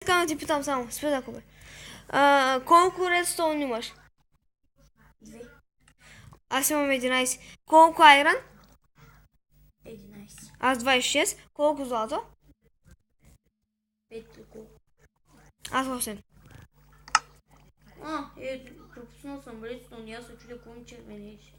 искам да ти питам само. Спи да купе. Колко редстоун имаш? 2. Аз имам 11. Колко айран? 11. Аз 26. Колко злато? 5 колко? Аз 8. Пропуснал съм редстоун и аз се чудя кой ми червенеше.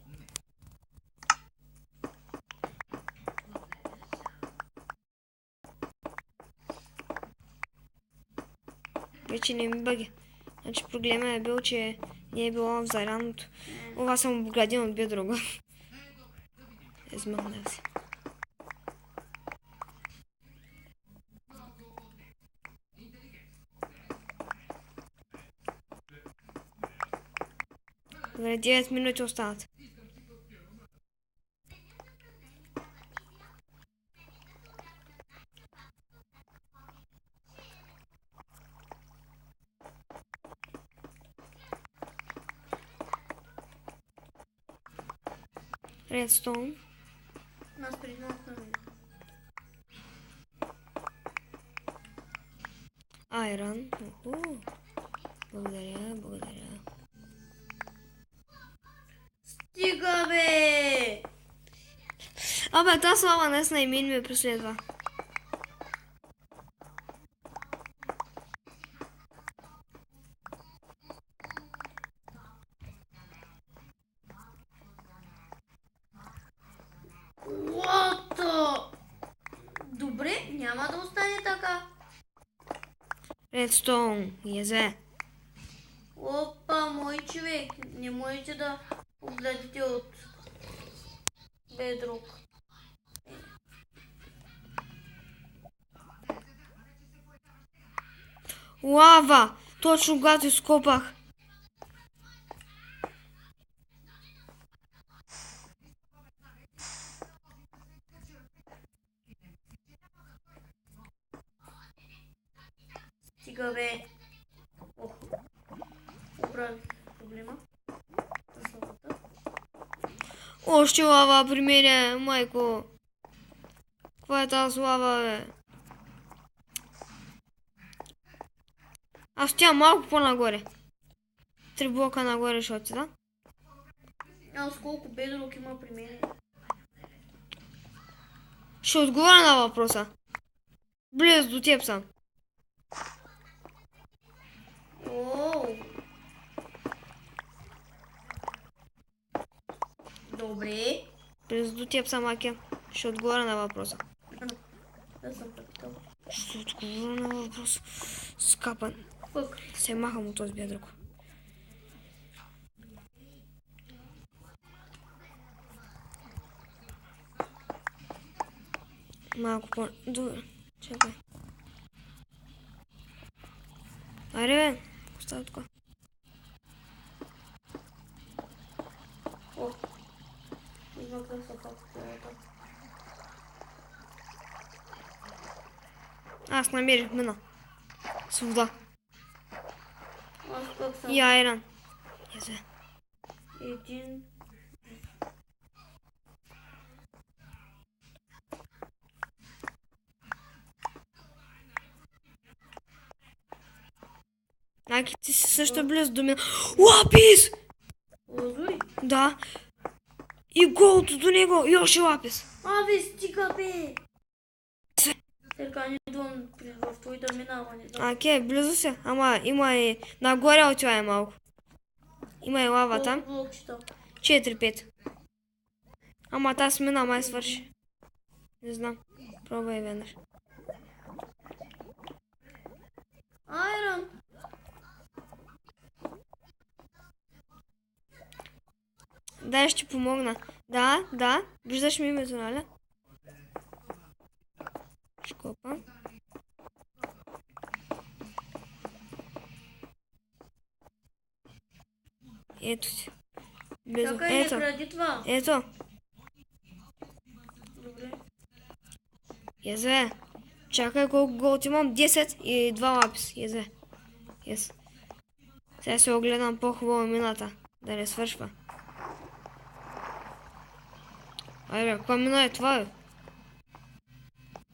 Вече не ми бъги. Значи проблема е бил, че не е било в зараното. Това съм обградил от друго. Измъкнах се. Добре, 9 минути остават. Редстоун. Аз преди малко намерих. Айрон. Благодаря, благодаря. Стига бе! Абе, тази слава наистина и мен ме преследва. Добре, няма да остане така. Редстоун. Езе. Опа, мой човек. Не можете да огледате от бедрук. Лава! Точно когато изкопах. Стига бе. Оправих проблема. Още лава при мене, майко. Каква е тази лава, бе? Аз стоя малко по-нагоре. 3 блока нагоре ще отида. Аз колко бедрук има при мен? Ще отговоря на въпроса. Близо до теб съм. Добре. Близо до теб съм, Аке. Ще отговоря на въпроса. Да съм такъв. Ще отговоря на въпроса. Скапан. Се махам от този бедрук. Малко по... Добре. Чакай. Аре, бе. Остава така. Измъкнах се фактурата. Аз намерих мина. С вода. Аз пък съм И айран. Езе. един. Аки, ти си също близо до мен. Лапис! Лазури? Да. И голото до него. И още лапис. Абе, стига бе! Така не идвам в твоите минаване. Аке, близо се. Ама има и... Нагоре отивай малко. Има и лава там. Колко блокчета? 4-5. Ама тази мина май свърши. Не знам. Пробвай веднъж. Айрон! Дай ще ти помогна. Да. Виждаш ми името, нали? Шкопа. Ето ти. Близо. Чакай, не кради това. Ето. Добре. Езе. Чакай колко голд имам. 10 и 2 лапис. Езе. Ес. Сега се огледам по-хубаво мината. Да не свършва. Айде, каква мина е това, бе?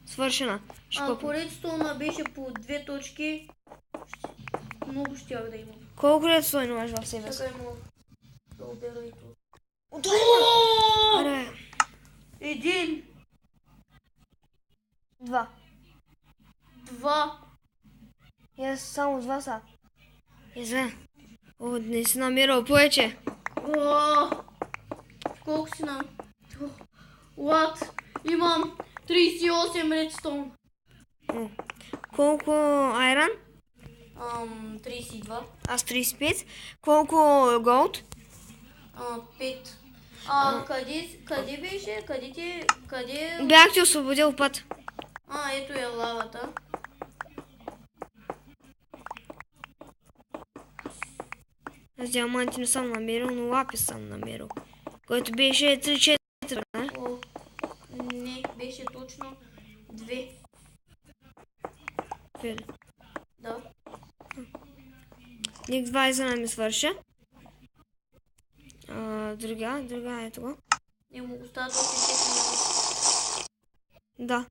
Свършена. Ако редстоуна беше по 2 точки, Много щях да имам. Колко редстоун имаш в себе си? Чакай малко. Да обера и това. Аре. 1, 2. 2. Само 2 са. О, не си намерил повече. Колко си нам? What? Имам 38 редстоун. Колко айрон? 32. Аз 35. Колко голд? 5. Къде беше? Къде? Бях ти освободил път. Ето е лавата. Аз диаманти не съм намерил, но лапис съм намерил. Който беше 3-4, не? Не, беше точно 2. Да. Ник 20 ми свърша. Друга, ето го. Не му остават още 6 минути. Да.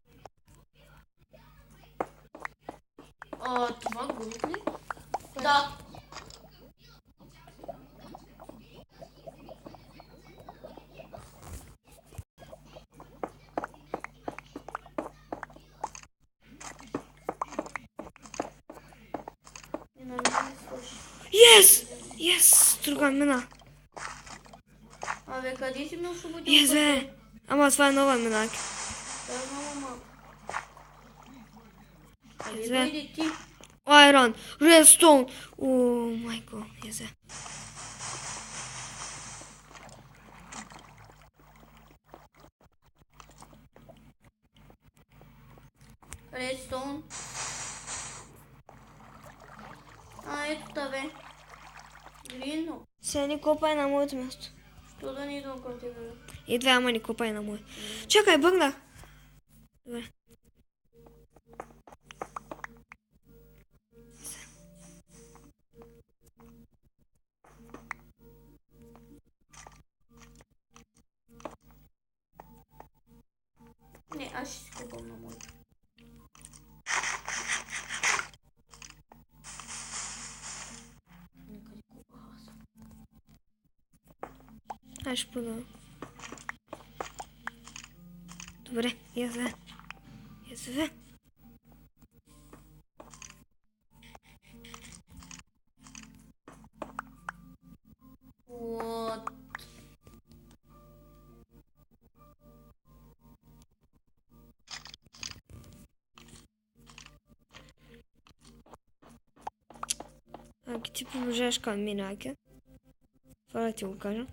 Това голод ли? Да. Yes! Друга мина. Абе, къде си ме освободил? Yes, бе! Ама това е нова мина. Да, много малко. Yes, Къде дойде ти? Iron, redstone. О, майко, yes, бе. Redstone. Ето та бе. Грино. Сега ни копай на моето място. Що да не идвам към тебе? Идва, ама ни копай на мое. Чакай, бъгнах. Добре. Не, аз ще си купам на моето. Къде купах аз? Аз ще продавам. Добре, яза. What? Ако ти приближаваш към минаки, това да ти го кажа.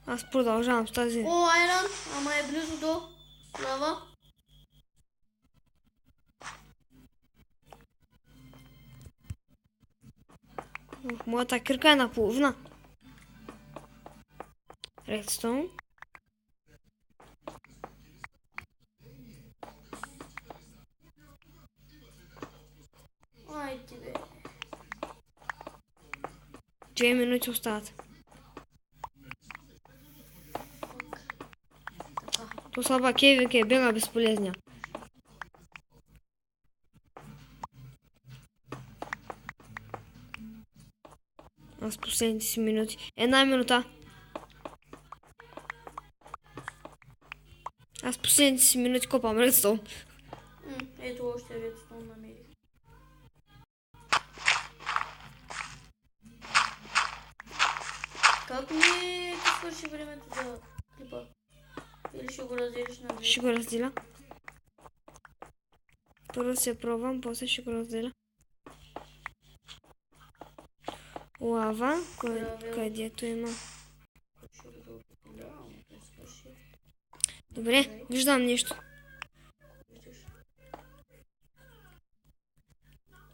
Аз продължавам с тази. Айрон, ама е близо до лава. Моята кирка е наполовина. Редстоун. Айде бе. 2 минути остават. То слаба кевик е бега безполезния. Аз последните си минути. 1 минута. Аз последните си минути копам редстоун. Ето още редстоун намерих. Как ми ти свърши времето за клипа? Или ще го разделиш на две? Ще го разделя. Първо се пробвам, после ще го разделя. Лава, където има. Добре, виждам нещо.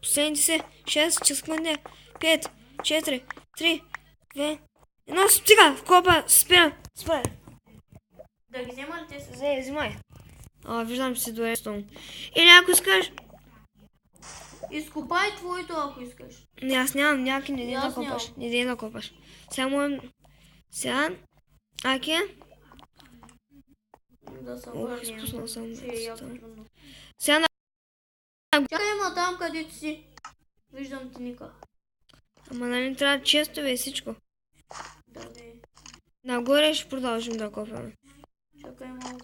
Последните се 6 секунди. 5, 4, 3, 2, 1. Стига, в копа, спирам. Да ги взема ли те са? Взимай. Виждам, че си до редстоун. Или ако искаш... Изкопай твоето, ако искаш. Не, аз нямам някакви, не Аз да копаш. нямам. Не да копаш. Сега, Аки, Да съм Ох, върнем. изпуснал съм. Ще е яко трудно. Сега на... Чакай, ма там където си. Виждам ти Ника. Ама нали трябва често бе всичко. Да, бе. Нагоре ще продължим да копаме. Чакай малко.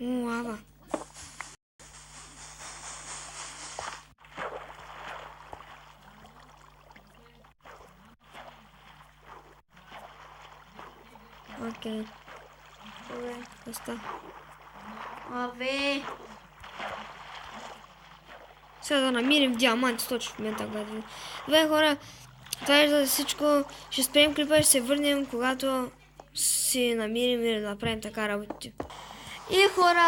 О, лава. Окей, Добре. доста. Абе. Сега да намерим диаманти точно в момента, когато... Добре, хора, това е за всичко. Ще спрем клипа и ще се върнем, когато си намерим или да направим така работите. И хора,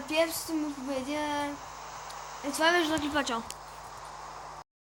пиевцето ми победя. И това беше за клипа, чао.